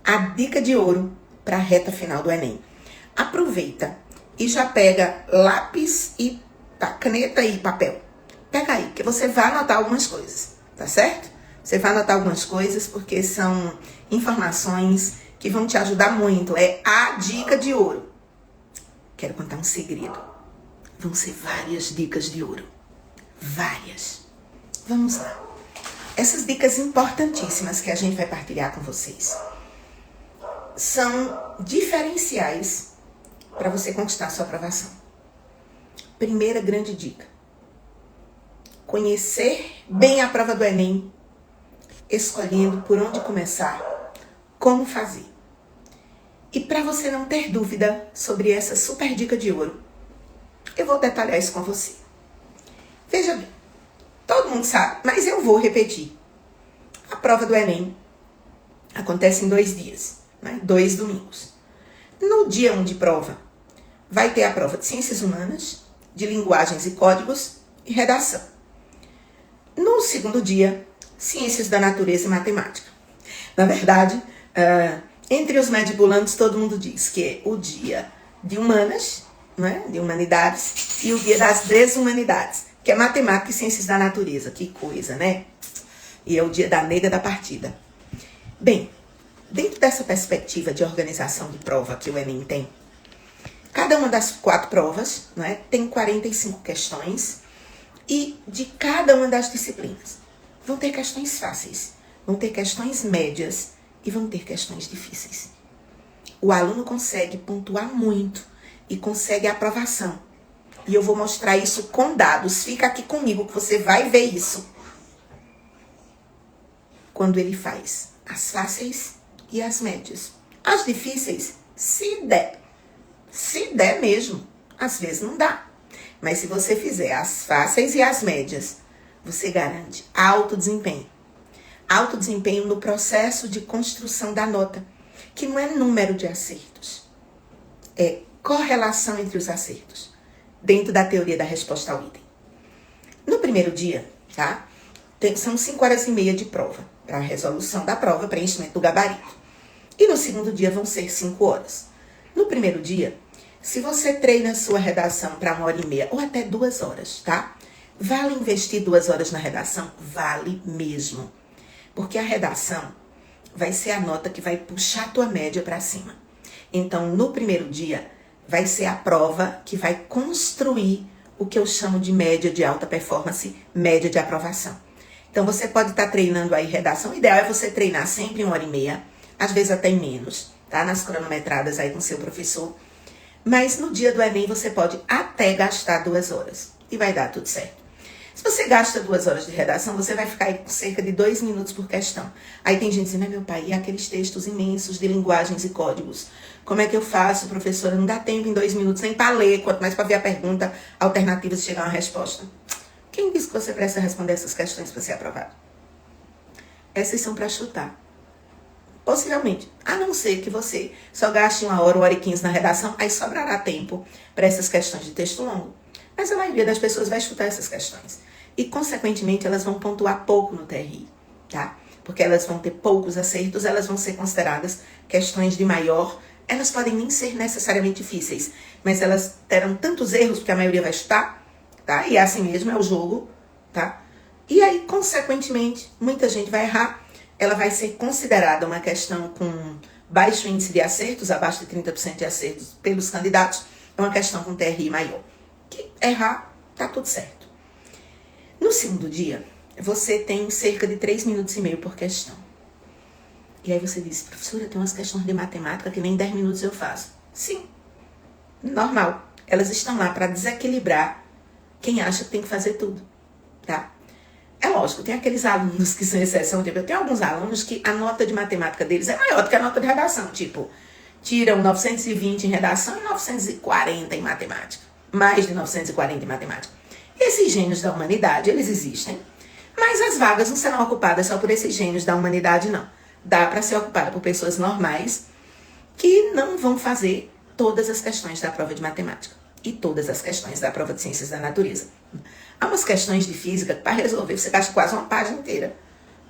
a dica de ouro para a reta final do Enem. Aproveita e já pega lápis e caneta e papel. Pega aí, que você vai anotar algumas coisas, tá certo? Você vai anotar algumas coisas porque são informações que vão te ajudar muito. É a dica de ouro. Quero contar um segredo. Vão ser várias dicas de ouro. Várias. Vamos lá. Essas dicas importantíssimas que a gente vai partilhar com vocês são diferenciais para você conquistar a sua aprovação. Primeira grande dica. Conhecer bem a prova do Enem, escolhendo por onde começar, como fazer. E para você não ter dúvida sobre essa super dica de ouro, eu vou detalhar isso com você. Veja bem, todo mundo sabe, mas eu vou repetir. A prova do Enem acontece em 2 dias, né? 2 domingos. No dia 1 de prova, vai ter a prova de Ciências Humanas, de Linguagens e Códigos e Redação. No segundo dia, Ciências da Natureza e Matemática. Na verdade, entre os medibulandos, todo mundo diz que é o dia de Humanas, né, de Humanidades, e o dia das Desumanidades, que é Matemática e Ciências da Natureza. Que coisa, né? E é o dia da nega da partida. Bem, dentro dessa perspectiva de organização de prova que o Enem tem, cada uma das 4 provas, né, tem 45 questões, e de cada uma das disciplinas vão ter questões fáceis, vão ter questões médias e vão ter questões difíceis. O aluno consegue pontuar muito e consegue a aprovação. E eu vou mostrar isso com dados. Fica aqui comigo que você vai ver isso. Quando ele faz as fáceis e as médias. As difíceis, se der. Se der mesmo. Às vezes não dá. Mas se você fizer as fáceis e as médias, você garante alto desempenho. Alto desempenho no processo de construção da nota, que não é número de acertos. É correlação entre os acertos, dentro da teoria da resposta ao item. No primeiro dia, tá? São 5 horas e meia de prova, para a resolução da prova, preenchimento do gabarito. E no segundo dia vão ser 5 horas. No primeiro dia, se você treina a sua redação para 1h30 ou até 2 horas, tá? Vale investir 2 horas na redação? Vale mesmo. Porque a redação vai ser a nota que vai puxar a tua média para cima. Então, no primeiro dia, vai ser a prova que vai construir o que eu chamo de média de alta performance, média de aprovação. Então, você pode estar treinando aí redação. O ideal é você treinar sempre 1h30, às vezes até menos, tá? Nas cronometradas aí com seu professor. Mas no dia do Enem você pode até gastar 2 horas. E vai dar tudo certo. Se você gasta 2 horas de redação, você vai ficar aí com cerca de 2 minutos por questão. Aí tem gente dizendo, meu pai, e aqueles textos imensos de linguagens e códigos? Como é que eu faço, professora? Não dá tempo em 2 minutos nem para ler, quanto mais para ver a pergunta, alternativas e chegar a uma resposta. Quem disse que você precisa responder essas questões para ser aprovado? Essas são para chutar. Possivelmente. A não ser que você só gaste 1 hora, 1h15 na redação, aí sobrará tempo para essas questões de texto longo. Mas a maioria das pessoas vai chutar essas questões. E, consequentemente, elas vão pontuar pouco no TRI, tá? Porque elas vão ter poucos acertos, elas vão ser consideradas questões de maior. Elas podem nem ser necessariamente difíceis, mas elas terão tantos erros, porque a maioria vai chutar, tá? E assim mesmo é o jogo, tá? E aí, consequentemente, muita gente vai errar. Ela vai ser considerada uma questão com baixo índice de acertos, abaixo de 30% de acertos pelos candidatos. É uma questão com TRI maior. Que errar, tá tudo certo. No segundo dia, você tem cerca de 3 minutos e meio por questão. E aí você diz, professora, tem umas questões de matemática que nem 10 minutos eu faço. Sim, normal. Elas estão lá para desequilibrar quem acha que tem que fazer tudo, tá? É lógico, tem aqueles alunos que são exceção. Tipo, eu tenho alguns alunos que a nota de matemática deles é maior do que a nota de redação. Tipo, tiram 920 em redação e 940 em matemática. Mais de 940 em matemática. Esses gênios da humanidade, eles existem. Mas as vagas não serão ocupadas só por esses gênios da humanidade, não. Dá para ser ocupada por pessoas normais que não vão fazer todas as questões da prova de matemática e todas as questões da prova de ciências da natureza. Há umas questões de física que para resolver você gasta quase uma página inteira,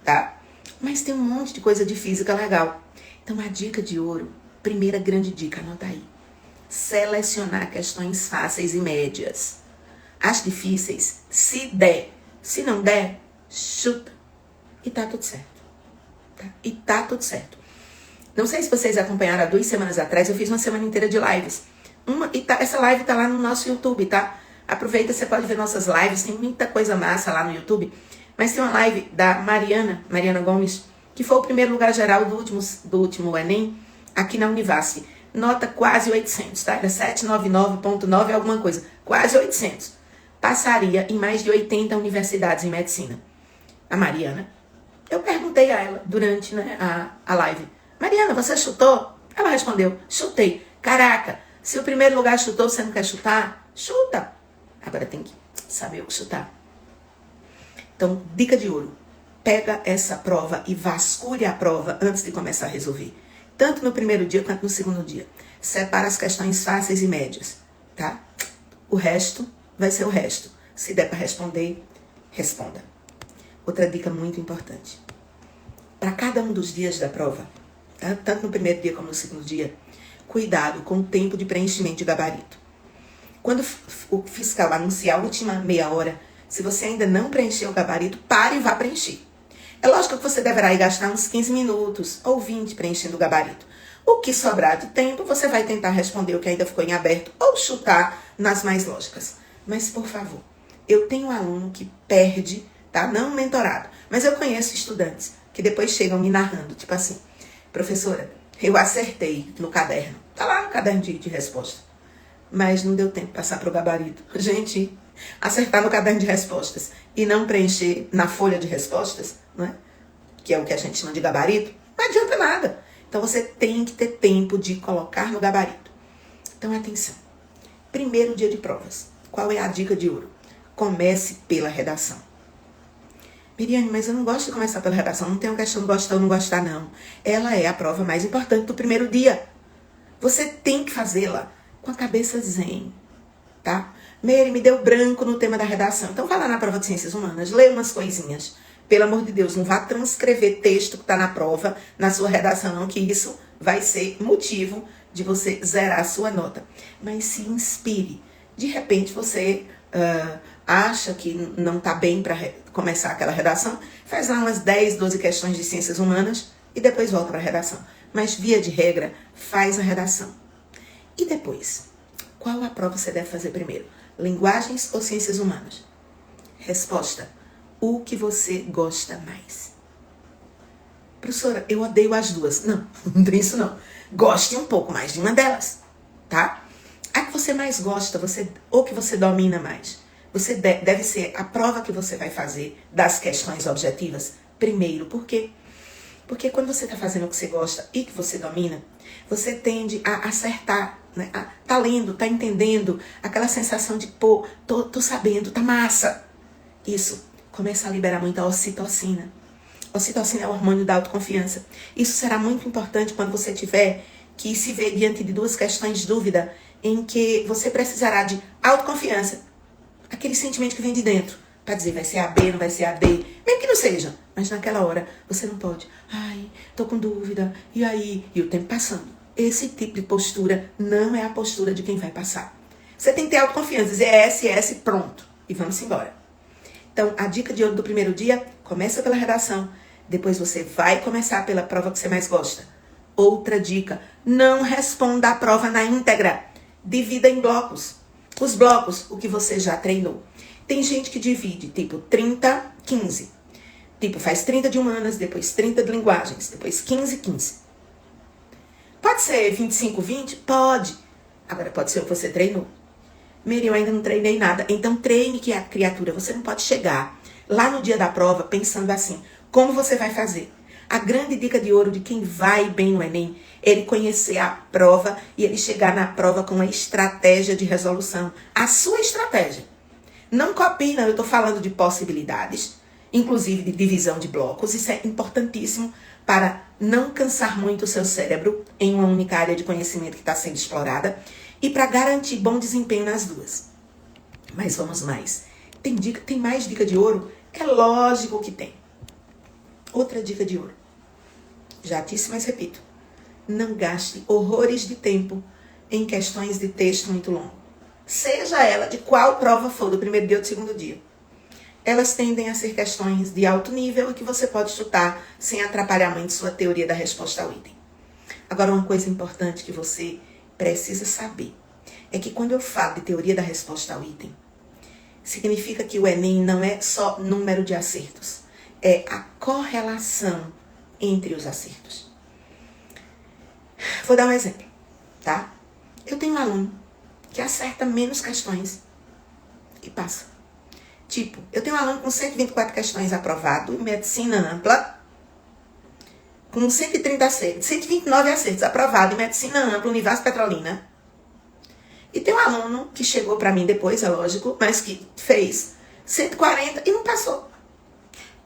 tá? Mas tem um monte de coisa de física legal. Então a dica de ouro, primeira grande dica, anota aí. Selecionar questões fáceis e médias. As difíceis, se der. Se não der, chuta. E tá tudo certo. Tá? E tá tudo certo. Não sei se vocês acompanharam há 2 semanas atrás, eu fiz uma semana inteira de lives. Essa live tá lá no nosso YouTube, tá? Aproveita, você pode ver nossas lives, tem muita coisa massa lá no YouTube. Mas tem uma live da Mariana Gomes, que foi o primeiro lugar geral do último Enem, aqui na Univasf. Nota quase 800, tá? Era 799.9 alguma coisa. Quase 800. Passaria em mais de 80 universidades em medicina. A Mariana, eu perguntei a ela durante, né, a live. Mariana, você chutou? Ela respondeu, chutei. Caraca, se o primeiro lugar chutou, você não quer chutar? Chuta. Agora tem que saber o que chutar. Então, dica de ouro. Pega essa prova e vasculhe a prova antes de começar a resolver. Tanto no primeiro dia quanto no segundo dia. Separa as questões fáceis e médias, tá? O resto vai ser o resto. Se der para responder, responda. Outra dica muito importante. Para cada um dos dias da prova, tá? Tanto no primeiro dia como no segundo dia, cuidado com o tempo de preenchimento de gabarito. Quando o fiscal anunciar a última meia hora, se você ainda não preencheu o gabarito, pare e vá preencher. É lógico que você deverá ir gastar uns 15 minutos ou 20 preenchendo o gabarito. O que sobrar de tempo, você vai tentar responder o que ainda ficou em aberto ou chutar nas mais lógicas. Mas, por favor, eu tenho um aluno que perde, tá? Não mentorado, mas eu conheço estudantes que depois chegam me narrando, tipo assim, professora, eu acertei no caderno. Tá lá no caderno de resposta. Mas não deu tempo de passar para o gabarito. Gente, acertar no caderno de respostas e não preencher na folha de respostas, né? Que é o que a gente chama de gabarito, não adianta nada. Então você tem que ter tempo de colocar no gabarito. Então atenção. Primeiro dia de provas. Qual é a dica de ouro? Comece pela redação. Miriane, mas eu não gosto de começar pela redação. Não tem uma questão de gostar ou não gostar, não. Ela é a prova mais importante do primeiro dia. Você tem que fazê-la com a cabeça zen, tá? Mary, me deu branco no tema da redação. Então vai lá na prova de Ciências Humanas, lê umas coisinhas. Pelo amor de Deus, não vá transcrever texto que está na prova, na sua redação, não, que isso vai ser motivo de você zerar a sua nota. Mas se inspire. De repente você acha que não está bem para começar aquela redação, faz lá umas 10, 12 questões de Ciências Humanas e depois volta para a redação. Mas, via de regra, faz a redação. E depois, qual a prova você deve fazer primeiro? Linguagens ou Ciências Humanas? Resposta: o que você gosta mais. Professora, eu odeio as duas. Não, não tem isso não. Goste um pouco mais de uma delas, tá? A que você mais gosta, ou que você domina mais. Você deve ser a prova que você vai fazer das questões objetivas primeiro. Por quê? Porque quando você está fazendo o que você gosta e que você domina, você tende a acertar, né? Tá lendo, tá entendendo, aquela sensação de, pô, tô sabendo, tá massa. Isso começa a liberar muita ocitocina. Ocitocina é o hormônio da autoconfiança. Isso será muito importante quando você tiver que se ver diante de 2 questões de dúvida em que você precisará de autoconfiança. Aquele sentimento que vem de dentro. Para dizer, vai ser A, B, não vai ser A, D. Mesmo que não seja. Mas naquela hora, você não pode. Ai, tô com dúvida. E aí? E o tempo passando. Esse tipo de postura não é a postura de quem vai passar. Você tem que ter autoconfiança. Dizer S, pronto. E vamos embora. Então, a dica de ouro do primeiro dia, começa pela redação. Depois você vai começar pela prova que você mais gosta. Outra dica, não responda a prova na íntegra. Divida em blocos. Os blocos, o que você já treinou. Tem gente que divide, tipo 30, 15. Tipo, faz 30 de humanas, depois 30 de linguagens, depois 15, 15. Pode ser 25, 20? Pode. Agora, pode ser o que você treinou. Miriam, eu ainda não treinei nada. Então, treine que é a criatura. Você não pode chegar lá no dia da prova pensando assim, como você vai fazer? A grande dica de ouro de quem vai bem no Enem é ele conhecer a prova e ele chegar na prova com uma estratégia de resolução. A sua estratégia. Não copie, não. Eu estou falando de possibilidades, inclusive de divisão de blocos. Isso é importantíssimo para não cansar muito o seu cérebro em uma única área de conhecimento que está sendo explorada e para garantir bom desempenho nas duas. Mas vamos mais. Tem mais dica de ouro? É lógico que tem. Outra dica de ouro. Já disse, mas repito. não gaste horrores de tempo em questões de texto muito longo. Seja ela de qual prova for, do primeiro dia ou do segundo dia. Elas tendem a ser questões de alto nível e que você pode chutar sem atrapalhar muito sua teoria da resposta ao item. Agora, uma coisa importante que você precisa saber é que quando eu falo de teoria da resposta ao item, significa que o Enem não é só número de acertos, é a correlação entre os acertos. Vou dar um exemplo, tá? Eu tenho um aluno que acerta menos questões e passa. Tipo, eu tenho um aluno com 124 questões aprovado em medicina ampla, com 130 acertos, 129 acertos aprovado em medicina ampla, Univasf Petrolina. E tem um aluno que chegou para mim depois, é lógico, mas que fez 140 e não passou.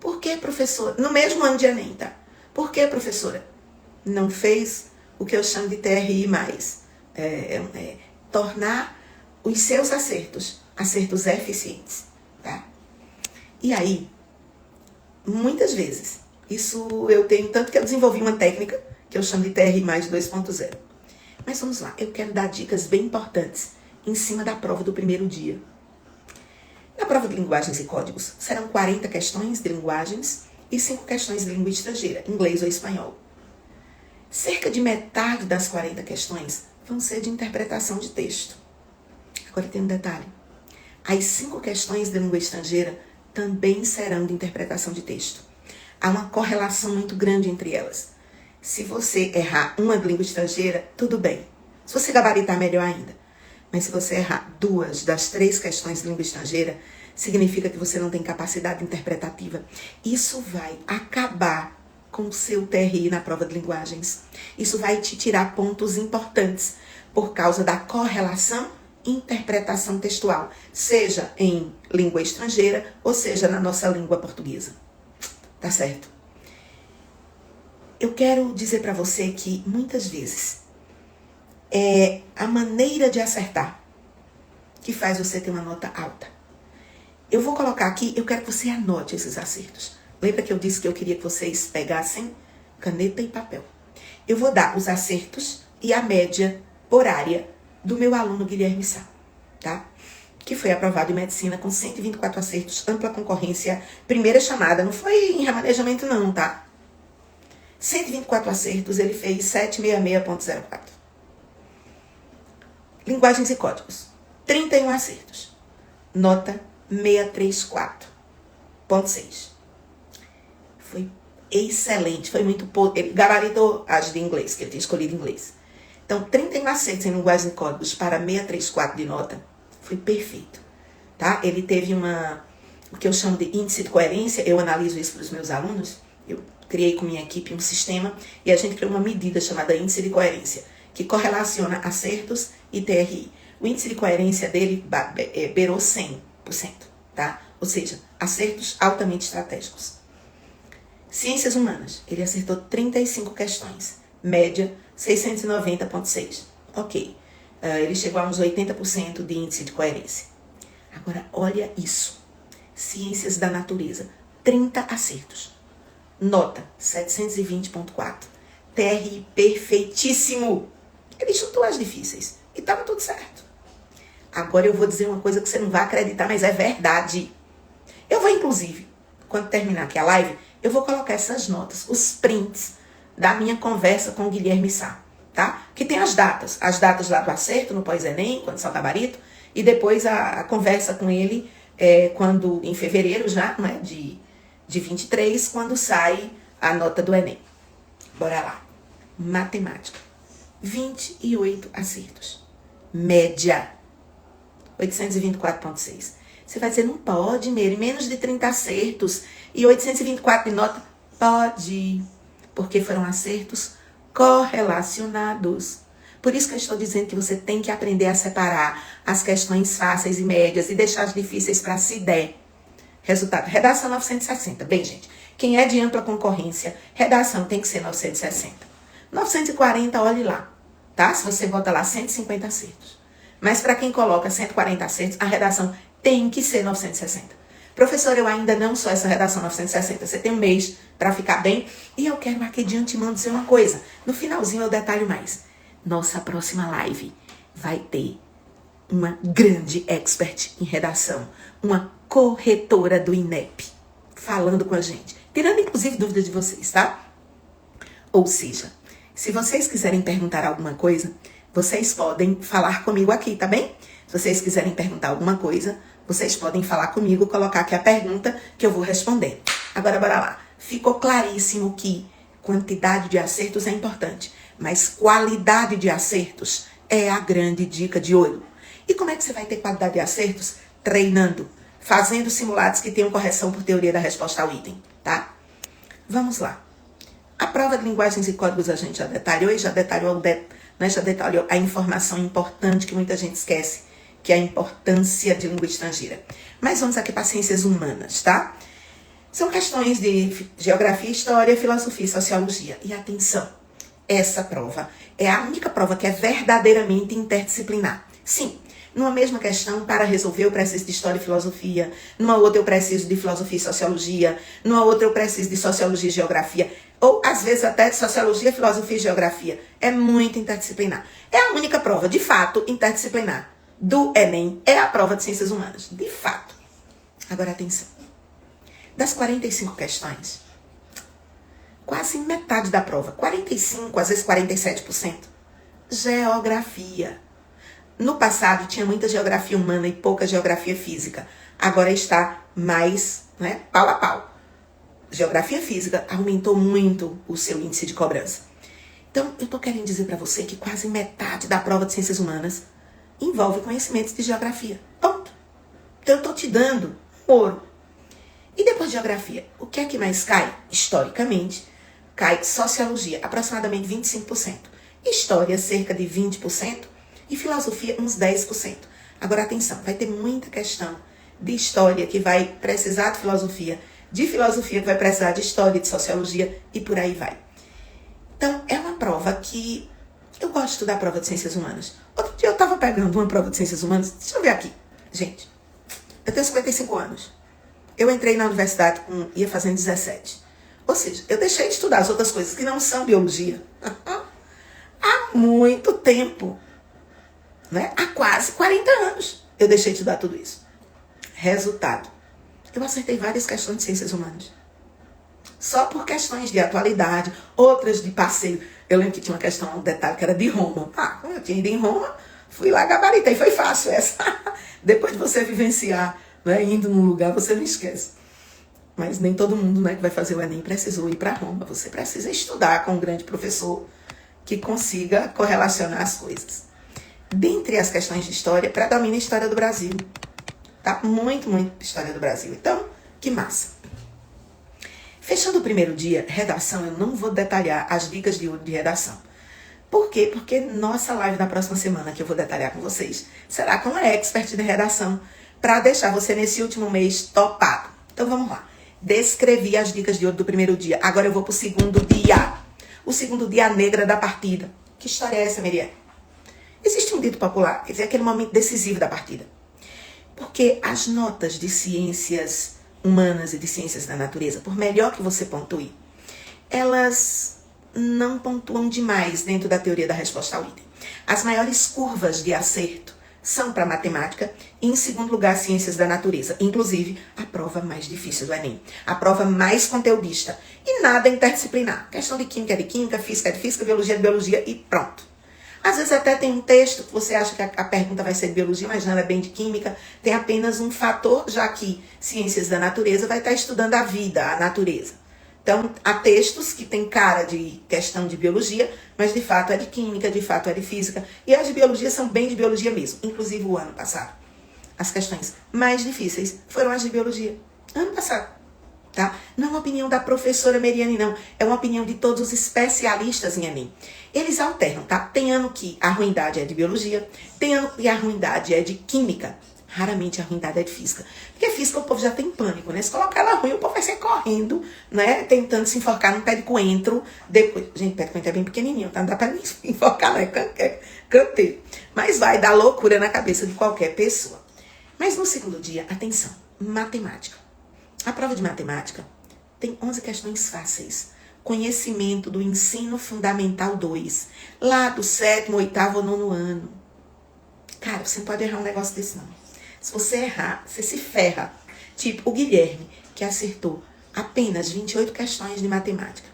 Por que, professora? No mesmo ano de Enem, tá? Por que, professora? Não fez o que eu chamo de TRI+. Tornar os seus acertos eficientes, tá? E aí, muitas vezes, isso eu tenho, tanto que eu desenvolvi uma técnica, que eu chamo de TRI+, 2.0. Mas vamos lá, eu quero dar dicas bem importantes em cima da prova do primeiro dia. Na prova de linguagens e códigos, serão 40 questões de linguagens e 5 questões de língua estrangeira, inglês ou espanhol. Cerca de metade das 40 questões vão ser de interpretação de texto. Agora tem um detalhe. As 5 questões de língua estrangeira também serão de interpretação de texto. Há uma correlação muito grande entre elas. Se você errar uma de língua estrangeira, tudo bem. Se você gabaritar, melhor ainda. Mas se você errar 2 das 3 questões de língua estrangeira, significa que você não tem capacidade interpretativa. Isso vai acabar com o seu TRI na prova de linguagens. Isso vai te tirar pontos importantes por causa da correlação interpretação textual, seja em língua estrangeira ou seja na nossa língua portuguesa. Tá certo? Eu quero dizer para você que muitas vezes é a maneira de acertar que faz você ter uma nota alta. Eu vou colocar aqui, eu quero que você anote esses acertos. Lembra que eu disse que eu queria que vocês pegassem caneta e papel? Eu vou dar os acertos e a média por área do meu aluno Guilherme Sá, tá? Que foi aprovado em medicina com 124 acertos, ampla concorrência, primeira chamada, não foi em remanejamento não, tá? 124 acertos, ele fez 766.04. Linguagens e códigos, 31 acertos, nota 634.6. Foi excelente, foi muito... Ele gabaritou as de inglês, que ele tinha escolhido inglês. Então, 31 acertos em linguagens e códigos para 634 de nota, foi perfeito, tá? Ele teve o que eu chamo de índice de coerência, eu analiso isso para os meus alunos, eu criei com minha equipe um sistema e a gente criou uma medida chamada índice de coerência, que correlaciona acertos e TRI. O índice de coerência dele beirou 100%, tá? Ou seja, acertos altamente estratégicos. Ciências humanas, ele acertou 35 questões, média 690.6. Ok, ele chegou a uns 80% de índice de coerência. Agora, olha isso. Ciências da natureza, 30 acertos. Nota, 720.4. TRI perfeitíssimo. Ele chutou as difíceis e estava tudo certo. Agora eu vou dizer uma coisa que você não vai acreditar, mas é verdade. Eu vou, inclusive, quando terminar aqui a live, eu vou colocar essas notas, os prints da minha conversa com o Guilherme Sá, tá? Que tem as datas lá do acerto, no pós-Enem, quando saiu o gabarito, e depois a conversa com ele, quando, em fevereiro já, não é? De 23, quando sai a nota do Enem. Bora lá. Matemática. 28 acertos. Média. 824.6. Você vai dizer, não pode, Meire, menos de 30 acertos e 824 de nota? Pode, porque foram acertos correlacionados. Por isso que eu estou dizendo que você tem que aprender a separar as questões fáceis e médias e deixar as difíceis para se der. Resultado, redação 960. Bem, gente, quem é de ampla concorrência, redação tem que ser 960. 940, olhe lá, tá? Se você bota lá 150 acertos. Mas para quem coloca 140 acertos, a redação tem que ser 960. Professora, eu ainda não sou essa redação 960. Você tem um mês para ficar bem? E eu quero aqui de antemão dizer uma coisa. No finalzinho eu detalho mais. Nossa próxima live vai ter uma grande expert em redação, uma corretora do INEP, falando com a gente, tirando inclusive dúvidas de vocês, tá? Ou seja, se vocês quiserem perguntar alguma coisa, vocês podem falar comigo aqui, tá bem? Se vocês quiserem perguntar alguma coisa, vocês podem falar comigo, colocar aqui a pergunta que eu vou responder. Agora, bora lá. Ficou claríssimo que quantidade de acertos é importante, mas qualidade de acertos é a grande dica de ouro. E como é que você vai ter qualidade de acertos? Treinando, fazendo simulados que tenham correção por teoria da resposta ao item, tá? Vamos lá. A prova de linguagens e códigos a gente já detalhou e já detalhou a informação importante que muita gente esquece, que é a importância de língua estrangeira. Mas vamos aqui para ciências humanas, tá? São questões de geografia, história, filosofia e sociologia. E atenção, essa prova é a única prova que é verdadeiramente interdisciplinar. Sim, numa mesma questão, para resolver, eu preciso de história e filosofia. Numa outra, eu preciso de filosofia e sociologia. Numa outra, eu preciso de sociologia e geografia. Ou, às vezes, até de sociologia, filosofia e geografia. É muito interdisciplinar. É a única prova, de fato, interdisciplinar do Enem. É a prova de ciências humanas. De fato. Agora, atenção. Das 45 questões, quase metade da prova, 45%, às vezes 47%, geografia. No passado tinha muita geografia humana e pouca geografia física. Agora está mais, pau a pau. Geografia física aumentou muito o seu índice de cobrança. Então, eu estou querendo dizer para você que quase metade da prova de ciências humanas envolve conhecimentos de geografia. Ponto. Então, eu estou te dando ouro. E depois de geografia, o que é que mais cai? Historicamente, cai sociologia, aproximadamente 25%. História, cerca de 20%. E filosofia, uns 10%. Agora, atenção, vai ter muita questão de história que vai precisar de filosofia que vai precisar de história, de sociologia e por aí vai. Então, é uma prova que eu gosto da prova de ciências humanas. Outro dia eu estava pegando uma prova de ciências humanas, deixa eu ver aqui. Gente, eu tenho 55 anos. Eu entrei na universidade ia fazendo 17. Ou seja, eu deixei de estudar as outras coisas que não são biologia há muito tempo. Há quase 40 anos eu deixei de estudar tudo isso. Resultado, eu acertei várias questões de ciências humanas. Só por questões de atualidade, outras de passeio. Eu lembro que tinha uma questão, um detalhe que era de Roma. Como eu tinha ido em Roma, fui lá gabaritei, foi fácil essa. Depois de você vivenciar, indo num lugar, você não esquece. Mas nem todo mundo que vai fazer o Enem precisou ir para Roma. Você precisa estudar com um grande professor que consiga correlacionar as coisas. Dentre as questões de história, predomina a história do Brasil. Tá? Muito história do Brasil. Então, que massa. Fechando o primeiro dia, redação, eu não vou detalhar as dicas de ouro de redação. Por quê? Porque nossa live da próxima semana, que eu vou detalhar com vocês, será com uma expert de redação, para deixar você nesse último mês topado. Então, vamos lá. Descrevi as dicas de ouro do primeiro dia. Agora eu vou pro segundo dia. O segundo dia, a negra da partida. Que história é essa, Miriam? Existe um dito popular, quer dizer, aquele momento decisivo da partida. Porque as notas de ciências humanas e de ciências da natureza, por melhor que você pontue, elas não pontuam demais dentro da teoria da resposta ao item. As maiores curvas de acerto são para matemática e, em segundo lugar, ciências da natureza. Inclusive, a prova mais difícil do Enem. A prova mais conteudista. E nada interdisciplinar. Questão de química é de química, física é de física, biologia é de biologia e pronto. Às vezes até tem um texto que você acha que a pergunta vai ser de biologia, mas não, ela é bem de química. Tem apenas um fator, já que ciências da natureza vai estar estudando a vida, a natureza. Então, há textos que tem cara de questão de biologia, mas de fato é de química, de fato é de física. E as de biologia são bem de biologia mesmo. Inclusive o ano passado. As questões mais difíceis foram as de biologia. Ano passado. Tá? Não é uma opinião da professora Meriane, não. É uma opinião de todos os especialistas em Enem. Eles alternam, tá? Tem ano que a ruindade é de biologia, tem ano que a ruindade é de química. Raramente a ruindade é de física. Porque física o povo já tem pânico, né? Se colocar ela ruim, o povo vai sair correndo, né? Tentando se enforcar num pé de coentro. Depois... Gente, pé de coentro é bem pequenininho, tá? Não dá pra nem enforcar, né? Canteiro. Mas vai dar loucura na cabeça de qualquer pessoa. Mas no segundo dia, atenção, matemática. A prova de matemática tem 11 questões fáceis. Conhecimento do ensino fundamental 2, lá do 7º, 8º ou 9º ano. Cara, você não pode errar um negócio desse não. Se você errar, você se ferra. Tipo, o Guilherme, que acertou apenas 28 questões de matemática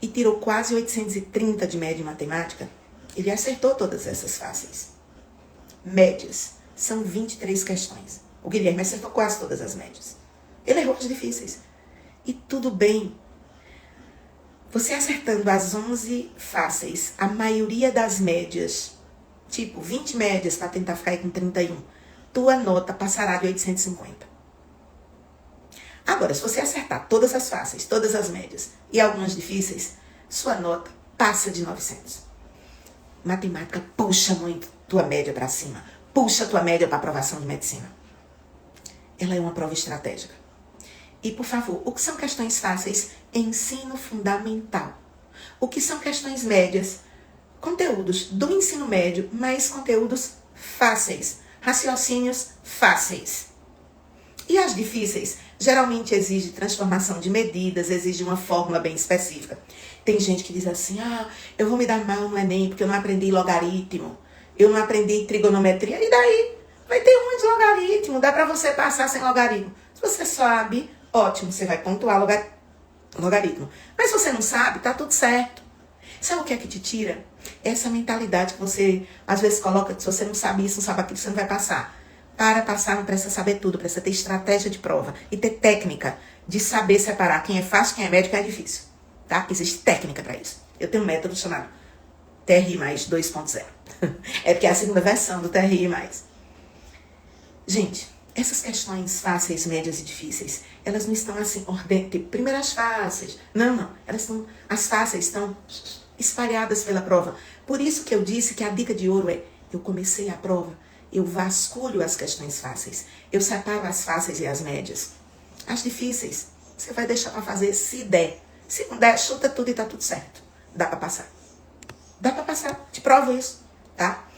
e tirou quase 830 de média em matemática, ele acertou todas essas fáceis. Médias são 23 questões. O Guilherme acertou quase todas as médias. Ele errou as difíceis. E tudo bem. Você acertando as 11 fáceis, a maioria das médias, tipo 20 médias para tentar ficar aí com 31, tua nota passará de 850. Agora, se você acertar todas as fáceis, todas as médias e algumas difíceis, sua nota passa de 900. Matemática puxa muito tua média para cima. Puxa tua média para aprovação de medicina. Ela é uma prova estratégica. E, por favor, o que são questões fáceis? Ensino fundamental. O que são questões médias? Conteúdos do ensino médio, mas conteúdos fáceis. Raciocínios fáceis. E as difíceis? Geralmente exige transformação de medidas, exige uma fórmula bem específica. Tem gente que diz assim, eu vou me dar mal no Enem porque eu não aprendi logaritmo, eu não aprendi trigonometria, e daí? Vai ter um de logaritmo, dá pra você passar sem logaritmo. Se você sabe, ótimo, você vai pontuar logaritmo. Mas se você não sabe, tá tudo certo. Sabe o que é que te tira? Essa mentalidade que você às vezes coloca, que se você não sabe isso, não sabe aquilo, você não vai passar. Para passar, não precisa saber tudo, precisa ter estratégia de prova e ter técnica de saber separar quem é fácil, quem é médio, quem é difícil. Tá? Existe técnica para isso. Eu tenho um método chamado TRI mais 2.0. É porque é a segunda versão do TRI mais. Gente, essas questões fáceis, médias e difíceis, elas não estão assim, tipo, primeiro as fáceis. Não. As fáceis estão espalhadas pela prova. Por isso que eu disse que a dica de ouro é, eu comecei a prova, eu vasculho as questões fáceis. Eu separo as fáceis e as médias. As difíceis, você vai deixar para fazer se der. Se não der, chuta tudo e tá tudo certo. Dá para passar. Dá para passar. Te provo isso, tá?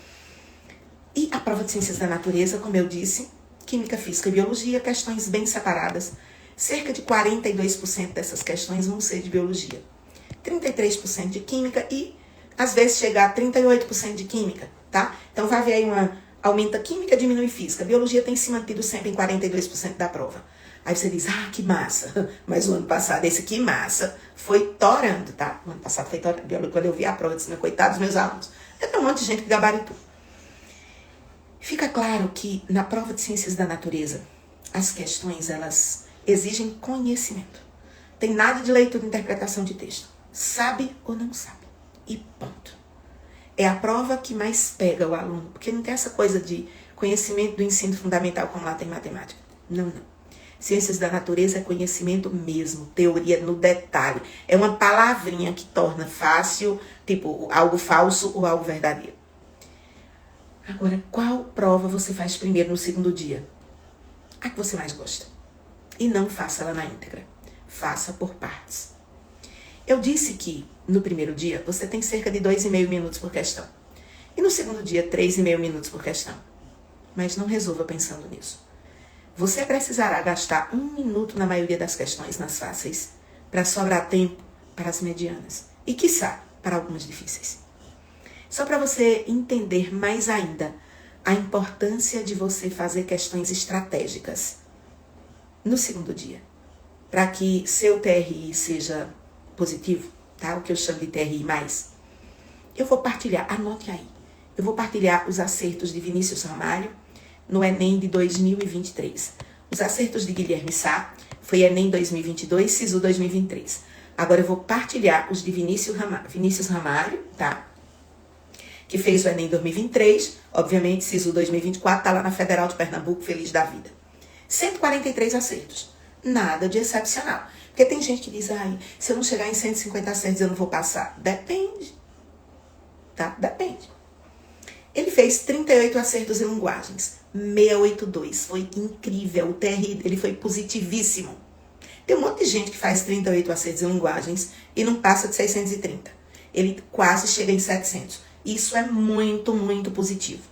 E a prova de ciências da natureza, como eu disse, química, física e biologia, questões bem separadas. Cerca de 42% dessas questões vão ser de biologia. 33% de química e, às vezes, chegar a 38% de química, tá? Então, vai haver aí aumenta química, diminui física. Biologia tem se mantido sempre em 42% da prova. Aí você diz, que massa. Mas o ano passado, esse que massa, foi torando, tá? O ano passado foi torando. Quando eu vi a prova, eu disse, coitados dos meus alunos. Tem um monte de gente que gabaritou. Fica claro que na prova de ciências da natureza, as questões, elas exigem conhecimento. Tem nada de leitura e interpretação de texto. Sabe ou não sabe. E ponto. É a prova que mais pega o aluno, porque não tem essa coisa de conhecimento do ensino fundamental como lá tem matemática. Não. Ciências da natureza é conhecimento mesmo, teoria no detalhe. É uma palavrinha que torna fácil, tipo, algo falso ou algo verdadeiro. Agora, qual prova você faz primeiro no segundo dia? A que você mais gosta. E não faça ela na íntegra. Faça por partes. Eu disse que no primeiro dia você tem cerca de 2,5 minutos por questão. E no segundo dia, 3,5 minutos por questão. Mas não resolva pensando nisso. Você precisará gastar 1 minuto na maioria das questões nas fáceis para sobrar tempo para as medianas. E, quiçá, para algumas difíceis. Só para você entender mais ainda a importância de você fazer questões estratégicas no segundo dia. Para que seu TRI seja positivo, tá? O que eu chamo de TRI+. Eu vou partilhar, anote aí. Eu vou partilhar os acertos de Vinícius Ramalho no Enem de 2023. Os acertos de Guilherme Sá foi Enem 2022, SISU 2023. Agora eu vou partilhar os de Vinícius Ramalho, tá? Que fez o Enem 2023, obviamente SISU 2024, tá lá na Federal de Pernambuco, feliz da vida. 143 acertos. Nada de excepcional. Porque tem gente que diz, se eu não chegar em 150 acertos eu não vou passar. Depende. Tá? Depende. Ele fez 38 acertos em linguagens. 682. Foi incrível. O TRI dele foi positivíssimo. Tem um monte de gente que faz 38 acertos em linguagens e não passa de 630. Ele quase chega em 700. Isso é muito, muito positivo.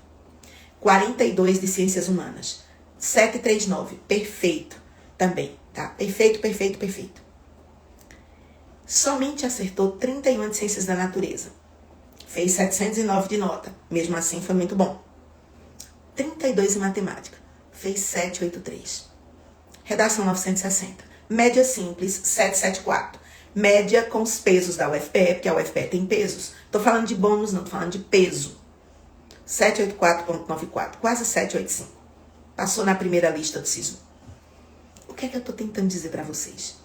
42 de ciências humanas. 739. Perfeito. Também. Tá? Perfeito, perfeito, perfeito. Somente acertou 31 de Ciências da Natureza. Fez 709 de nota. Mesmo assim, foi muito bom. 32 em Matemática. Fez 783. Redação 960. Média simples, 774. Média com os pesos da UFPE, porque a UFPE tem pesos. Tô falando de bônus, não tô falando de peso. 784,94. Quase 785. Passou na primeira lista do SISU. O que é que eu tô tentando dizer para vocês?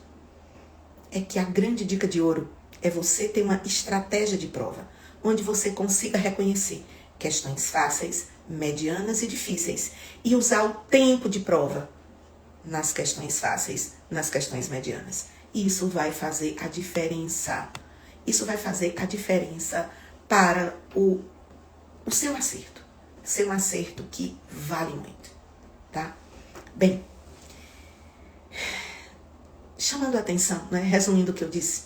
É que a grande dica de ouro é você ter uma estratégia de prova, onde você consiga reconhecer questões fáceis, medianas e difíceis, e usar o tempo de prova nas questões fáceis, nas questões medianas. Isso vai fazer a diferença. Isso vai fazer a diferença para o seu acerto. Seu acerto que vale muito, tá? Bem, chamando a atenção, né? Resumindo o que eu disse.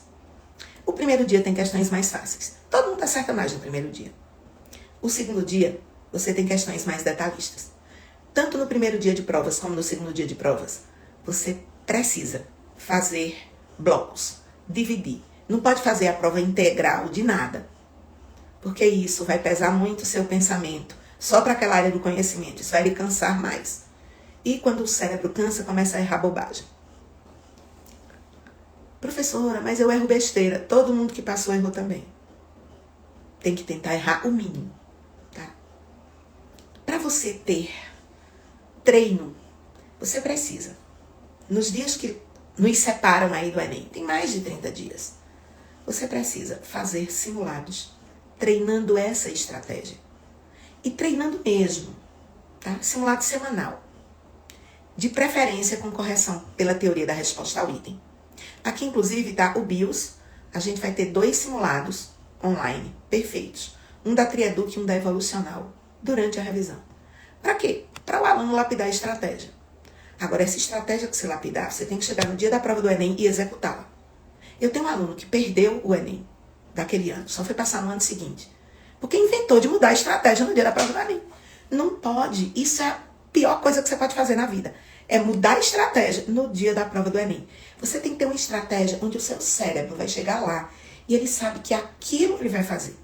O primeiro dia tem questões mais fáceis. Todo mundo acerta mais no primeiro dia. O segundo dia, você tem questões mais detalhistas. Tanto no primeiro dia de provas como no segundo dia de provas, você precisa fazer blocos, dividir. Não pode fazer a prova integral de nada, porque isso vai pesar muito o seu pensamento, só para aquela área do conhecimento. Isso vai lhe cansar mais. E quando o cérebro cansa, começa a errar bobagem. Professora, mas eu erro besteira. Todo mundo que passou errou também. Tem que tentar errar o mínimo, tá? Para você ter treino, você precisa, nos dias que nos separam aí do Enem, tem mais de 30 dias, você precisa fazer simulados, treinando essa estratégia. E treinando mesmo, tá? Simulado semanal. De preferência com correção pela teoria da resposta ao item. Aqui, inclusive, tá o BIOS. A gente vai ter 2 simulados online, perfeitos. Um da Triaduc e um da Evolucional, durante a revisão. Para quê? Para o aluno lapidar a estratégia. Agora, essa estratégia que você lapidar, você tem que chegar no dia da prova do Enem e executá-la. Eu tenho um aluno que perdeu o Enem daquele ano, só foi passar no ano seguinte, porque inventou de mudar a estratégia no dia da prova do Enem. Não pode. Isso é a pior coisa que você pode fazer na vida. É mudar a estratégia no dia da prova do Enem. Você tem que ter uma estratégia onde o seu cérebro vai chegar lá e ele sabe que aquilo ele vai fazer.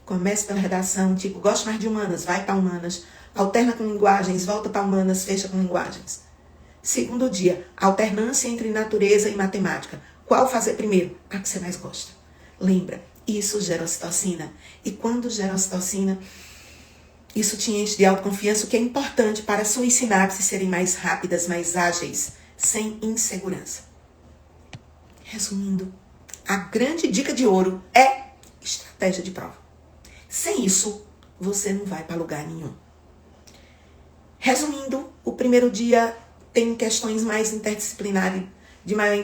Comece pela redação, tipo, gosto mais de humanas, vai para humanas. Alterna com linguagens, volta para humanas, fecha com linguagens. Segundo dia, alternância entre natureza e matemática. Qual fazer primeiro? A que você mais gosta. Lembra, isso gera ocitocina. E quando gera ocitocina, isso te enche de autoconfiança, o que é importante para suas sinapses serem mais rápidas, mais ágeis, sem insegurança. Resumindo, a grande dica de ouro é estratégia de prova. Sem isso, você não vai para lugar nenhum. Resumindo, o primeiro dia tem questões mais interdisciplinares, de maior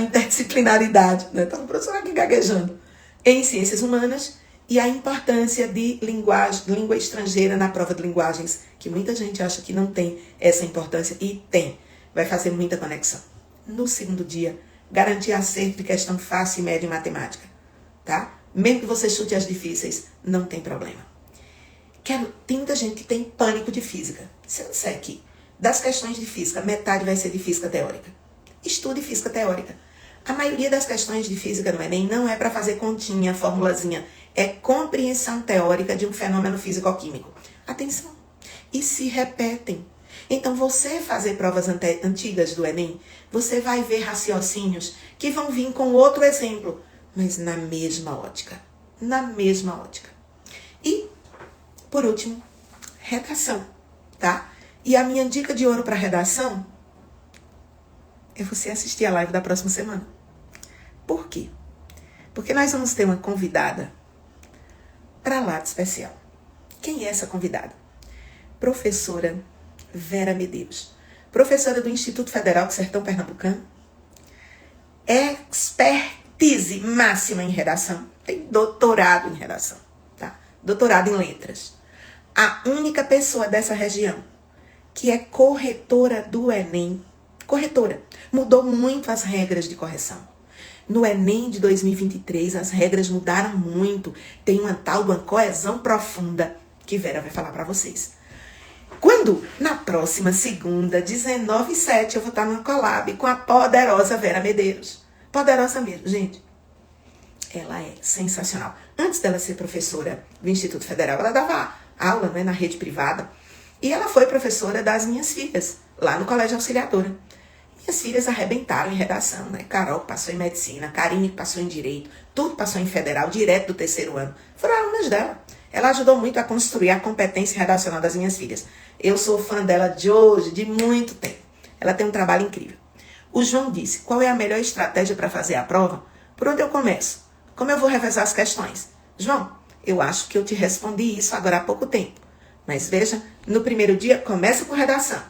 interdisciplinaridade, né? Tá o professor aqui gaguejando. Em ciências humanas e a importância de língua estrangeira na prova de linguagens, que muita gente acha que não tem essa importância e tem. Vai fazer muita conexão. No segundo dia, garantir acerto de questão fácil e média em matemática, tá? Mesmo que você chute as difíceis, não tem problema. Tem muita gente que tem pânico de física. Se eu disser aqui, das questões de física, metade vai ser de física teórica. Estude física teórica. A maioria das questões de física no Enem não é para fazer continha, formulazinha. É compreensão teórica de um fenômeno físico-químico. Atenção! E se repetem. Então, você fazer provas antigas do Enem, você vai ver raciocínios que vão vir com outro exemplo, mas na mesma ótica. Na mesma ótica. E, por último, redação, tá? E a minha dica de ouro para redação é você assistir a live da próxima semana. Por quê? Porque nós vamos ter uma convidada para lá de especial. Quem é essa convidada? Professora Vera Medeiros, professora do Instituto Federal do Sertão Pernambucano, expertise máxima em redação, tem doutorado em redação, tá? Doutorado em letras. A única pessoa dessa região que é corretora do Enem, corretora, mudou muito as regras de correção. No Enem de 2023, as regras mudaram muito, tem uma tal de uma coesão profunda, que Vera vai falar para vocês. Quando, na próxima segunda, 19h07, eu vou estar numa collab com a poderosa Vera Medeiros. Poderosa mesmo, gente. Ela é sensacional. Antes dela ser professora do Instituto Federal, ela dava aula, né, na rede privada. E ela foi professora das minhas filhas, lá no Colégio Auxiliadora. Minhas filhas arrebentaram em redação, né? Carol passou em medicina, Karine passou em direito, tudo passou em federal, direto do terceiro ano. Foram alunas dela. Ela ajudou muito a construir a competência redacional das minhas filhas. Eu sou fã dela de hoje, de muito tempo. Ela tem um trabalho incrível. O João disse, qual é a melhor estratégia para fazer a prova? Por onde eu começo? Como eu vou revezar as questões? João, eu acho que eu te respondi isso agora há pouco tempo. Mas veja, no primeiro dia, começa com redação.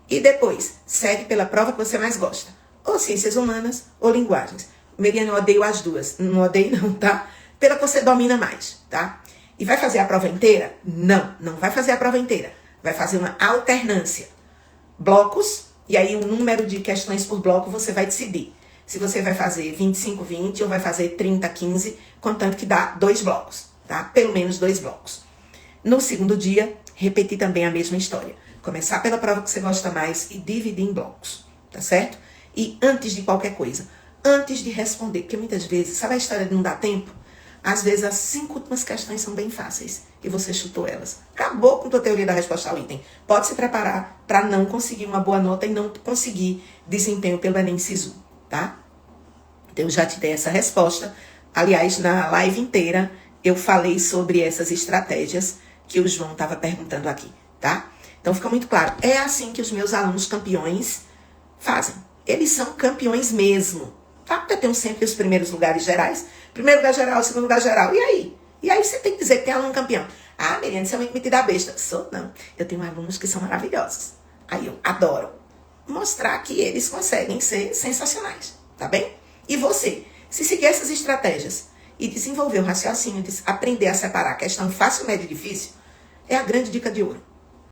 E depois, segue pela prova que você mais gosta. Ou ciências humanas, ou linguagens. Meriane, eu odeio as duas. Não odeio não, tá? Pela que você domina mais, tá? E vai fazer a prova inteira? Não, não vai fazer a prova inteira. Vai fazer uma alternância. Blocos, e aí o número de questões por bloco você vai decidir. Se você vai fazer 25-20 ou vai fazer 30-15, contanto que dá 2 blocos, tá? Pelo menos 2 blocos. No segundo dia, repetir também a mesma história. Começar pela prova que você gosta mais e dividir em blocos, tá certo? E antes de qualquer coisa, antes de responder, porque muitas vezes, sabe a história de não dar tempo? Às vezes as 5 últimas questões são bem fáceis e você chutou elas. Acabou com a tua teoria da resposta ao item. Pode se preparar para não conseguir uma boa nota e não conseguir desempenho pelo Enem Sisu, tá? Então eu já te dei essa resposta. Aliás, na live inteira eu falei sobre essas estratégias que o João estava perguntando aqui, tá? Então fica muito claro. É assim que os meus alunos campeões fazem. Eles são campeões mesmo, tá? Eu tenho sempre os primeiros lugares gerais. Primeiro lugar geral, segundo lugar geral. E aí? E aí você tem que dizer que tem aluno campeão. Ah, Meriane, você é muito metida besta. Sou, não. Eu tenho alunos que são maravilhosos. Aí eu adoro mostrar que eles conseguem ser sensacionais, tá bem? E você, se seguir essas estratégias e desenvolver o raciocínio, aprender a separar a questão fácil, médio e difícil, é a grande dica de ouro.